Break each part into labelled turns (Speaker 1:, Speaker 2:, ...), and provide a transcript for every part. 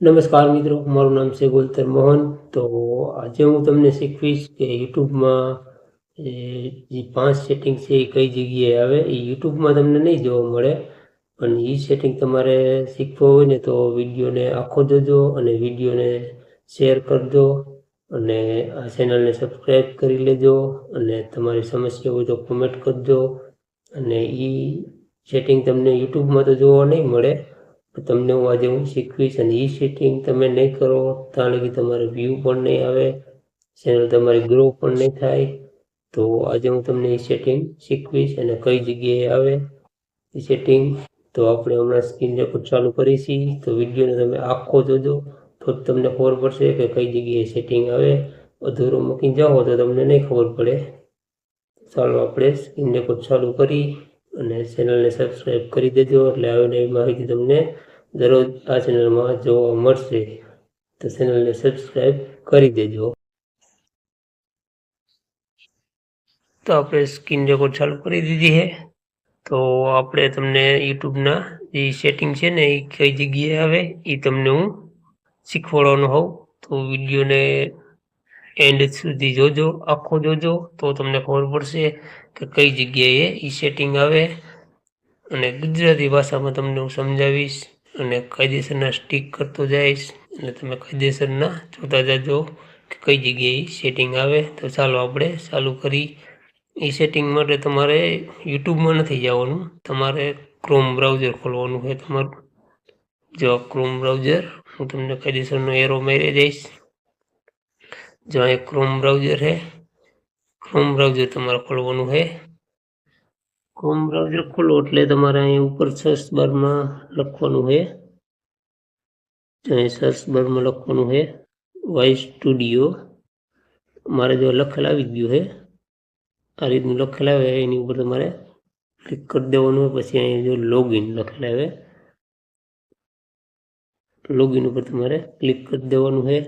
Speaker 1: નમસ્કાર મિત્રો, મારું નામ છે ગોલતર મોહન. તો આજે હું તમને શીખવીશ કે યુટ્યુબમાં જે 5 સેટિંગ છે એ કઈ જગ્યાએ આવે. એ યુટ્યુબમાં તમને નહીં જોવા મળે, પણ એ સેટિંગ તમારે શીખવો હોય ને તો વિડીયોને આખો જોજો અને વિડીયોને શેર કરજો અને આ ચેનલને સબસ્ક્રાઈબ કરી લેજો અને તમારી સમસ્યા હોય તો કોમેન્ટ કરજો. અને એ સેટિંગ તમને યુટ્યુબમાં તો જોવા નહીં મળે, તમને આજે હું શીખવીશ. અને એ સેટિંગ તમે નહીં કરો ત્યાં લગી તમારે વ્યૂ પણ નહીં આવે, ચેનલ તમારી ગ્રો પણ નહીં થાય. તો આજે હું તમને એ સેટિંગ શીખવીશ અને કઈ જગ્યાએ આવે એ સેટિંગ. તો આપણે હમણાં સ્ક્રીન રેકોર્ડ ચાલુ કરીશી, તો વિડીયોને તમે આખો જોજો તો જ તમને ખબર પડશે કે કઈ જગ્યાએ સેટિંગ આવે. અધૂરો મૂકીને જાઓ તો તમને નહીં ખબર પડે. ચાલો આપણે સ્ક્રીન રેકોર્ડ ચાલુ કરી અને ચેનલને સબસ્ક્રાઈબ કરી દેજો, એટલે આવીને એવી માહિતી તમને દરરોજ આ ચેનલમાં જોવા મળશે. તો ચેનલને સબસ્ક્રાઈબ કરી દેજો. તો આપણે સ્ક્રીન રેકોર્ડ ચાલુ કરી દીધી છે. તો આપણે તમને યુટ્યુબના જે સેટિંગ છે ને એ કઈ જગ્યાએ આવે એ તમને હું શીખવાડવાનો હોઉં. તો વિડીયોને એન્ડ સુધી જોજો, આખો જોજો, તો તમને ખબર પડશે કે કઈ જગ્યાએ એ સેટિંગ આવે. અને ગુજરાતી ભાષામાં તમને હું સમજાવીશ અને કાયદેસરના સ્ટીક કરતો જઈશ અને તમે કાયદેસરના જોતા જાજો કે કઈ જગ્યાએ સેટિંગ આવે. તો ચાલો આપણે ચાલુ કરી. એ સેટિંગ માટે તમારે યુટ્યુબમાં નથી જવાનું, તમારે ક્રોમ બ્રાઉઝર ખોલવાનું છે તમારું. જો ક્રોમ બ્રાઉઝર હું તમને કાયદેસરનો એરો મારી દઈશ. જો અહીં ક્રોમ બ્રાઉઝર છે, ક્રોમ બ્રાઉઝર તમારે ખોલવાનું છે. ક્રોમ બ્રાઉઝર ખોલો એટલે તમારે અહીં ઉપર સર્ચ બારમાં લખવાનું છે. અહીં સર્ચ બારમાં લખવાનું છે વાય સ્ટુડિયો. મારે જો લખેલ આવી ગયું છે, આ રીતનું લખેલ આવે એની ઉપર તમારે ક્લિક કરી દેવાનું હોય. પછી અહીં જો લોગિન લખેલ આવે, લોગિન ઉપર તમારે ક્લિક કરી દેવાનું છે.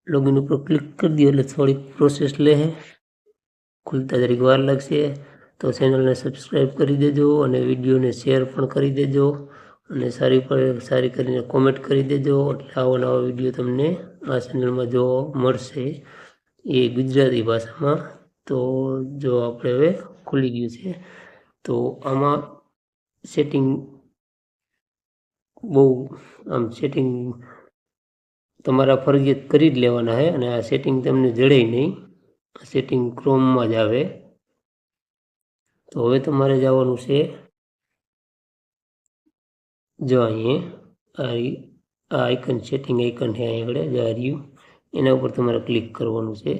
Speaker 1: લોગિન ઉપર ક્લિક કરી દો એટલે થોડીક પ્રોસેસ લે છે, ખુલતા જરીક વાર લાગશે. તો ચેનલને સબસ્ક્રાઈબ કરી દેજો અને વિડીયોને શેર પણ કરી દેજો અને સારી કરીને કોમેન્ટ કરી દેજો, એટલે આવો નવો વિડીયો તમને આ ચેનલમાં જોવા મળશે એ ગુજરાતી ભાષામાં. તો જો આપણે હવે ખુલી ગયું છે, તો આમાં સેટિંગ બહુ સેટિંગ તમારા ફરજિયાત કરી જ લેવાના છે અને આ સેટિંગ તમને જડે નહીં. આ સેટિંગ ક્રોમમાં જ આવે. તો હવે તમારે જવાનું છે, જો અહીંયા આ આઇકન સેટિંગ આઇકન છે અહીં આગળ જો આ રહ્યું, એના ઉપર તમારે ક્લિક કરવાનું છે.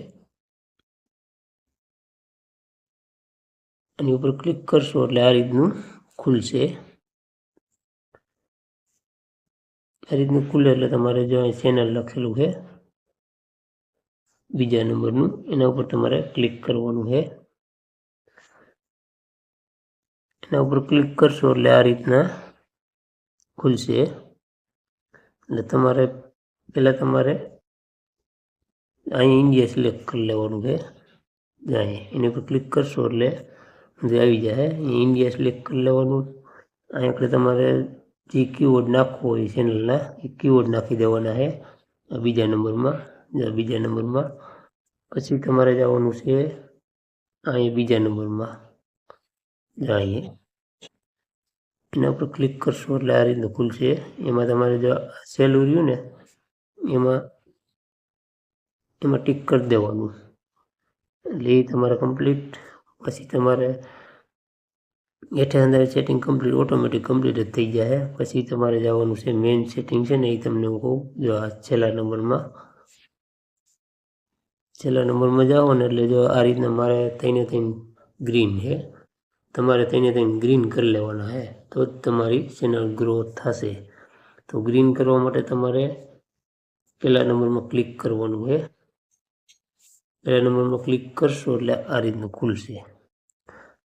Speaker 1: આની ઉપર ક્લિક કરશો એટલે આ રીતનું ખુલશે. આ રીતનું ખુલે એટલે તમારે જો અહીં ચેનલ લખેલું છે બીજા નંબરનું, એના ઉપર તમારે ક્લિક કરવાનું છે. એના ઉપર ક્લિક કરશો એટલે આ રીતના ખુલશે. એટલે તમારે તમારે અહીં ઇન્ડિયા સિલેક્ટ કરી લેવાનું છે. અહીં એની ઉપર ક્લિક કરશો એટલે જે આવી જાય ઇન્ડિયા સિલેક્ટ કરી લેવાનું. અહીં આપણે તમારે જે કીવર્ડ નાખવો હોય ચેનલના એ કીવર્ડ નાખી દેવાના છે બીજા નંબરમાં. પછી તમારે જવાનું છે અહીં બીજા નંબરમાં, અહીં એના ઉપર ક્લિક કરશો એટલે આ રીતનું ખુલશે. એમાં તમારે જો સહેલું રહ્યું ને એમાં ટીક કરી દેવાનું એટલે એ તમારે કમ્પ્લીટ. પછી તમારે હેઠે અંદર સેટિંગ કમ્પ્લીટ ઓટોમેટિક કમ્પ્લીટ જ થઈ જાય. પછી તમારે જવાનું છે મેઇન સેટિંગ છે ને એ તમને હું કહું. જો આ છેલ્લા નંબરમાં જાઓ ને એટલે જો આ રીતના મારે થઈને ગ્રીન છે, તમારે થઈને ગ્રીન કરી લેવાના છે તો જ તમારી ચેનલ ગ્રોથ થશે. તો ગ્રીન કરવા માટે તમારે પહેલા નંબરમાં ક્લિક કરવાનું છે. પહેલા નંબરમાં ક્લિક કરશો એટલે આ રીતનું ખુલશે.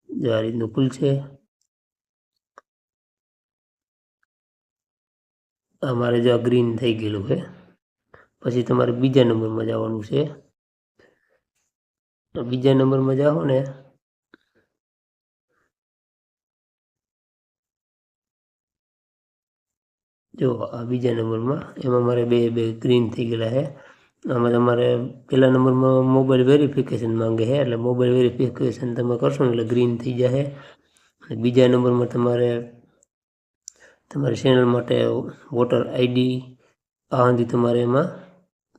Speaker 1: જો આ રીતનું ખુલશે. અમારે જો આ ગ્રીન થઈ ગયેલું છે. પછી તમારે બીજા નંબરમાં જવાનું છે. બીજા નંબરમાં જાઓ ને જો આ બીજા નંબરમાં એમાં મારે બે ગ્રીન થઈ ગયેલા છે. આમાં તમારે પહેલા નંબરમાં મોબાઈલ વેરિફિકેશન માંગે છે, એટલે મોબાઈલ વેરિફિકેશન તમે કરશો ને એટલે ગ્રીન થઈ જશે. અને બીજા નંબરમાં તમારી ચેનલ માટે વોટર આઈડી આ સુધી તમારે એમાં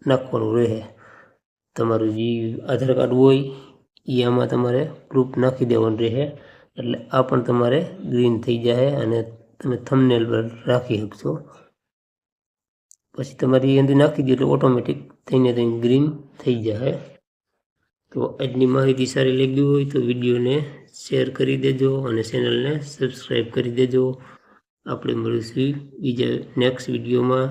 Speaker 1: નાખવાનું રહે. તમારું જે આધાર કાર્ડ હોય એ આમાં તમારે પ્રૂફ નાખી દેવાનું રહે, એટલે આ પણ તમારે ગ્રીન થઈ જાય અને તમે થંબનેલ પર રાખી શકશો. પછી તમારી અંદર નાખી દો એટલે ઓટોમેટિક થઈને ગ્રીન થઈ જાય. તો આજની માહિતી સારી લાગી હોય તો વિડીયોને શેર કરી દેજો અને ચેનલને સબસ્ક્રાઈબ કરી દેજો. આપણે મળીશું બીજા નેક્સ્ટ વિડીયોમાં.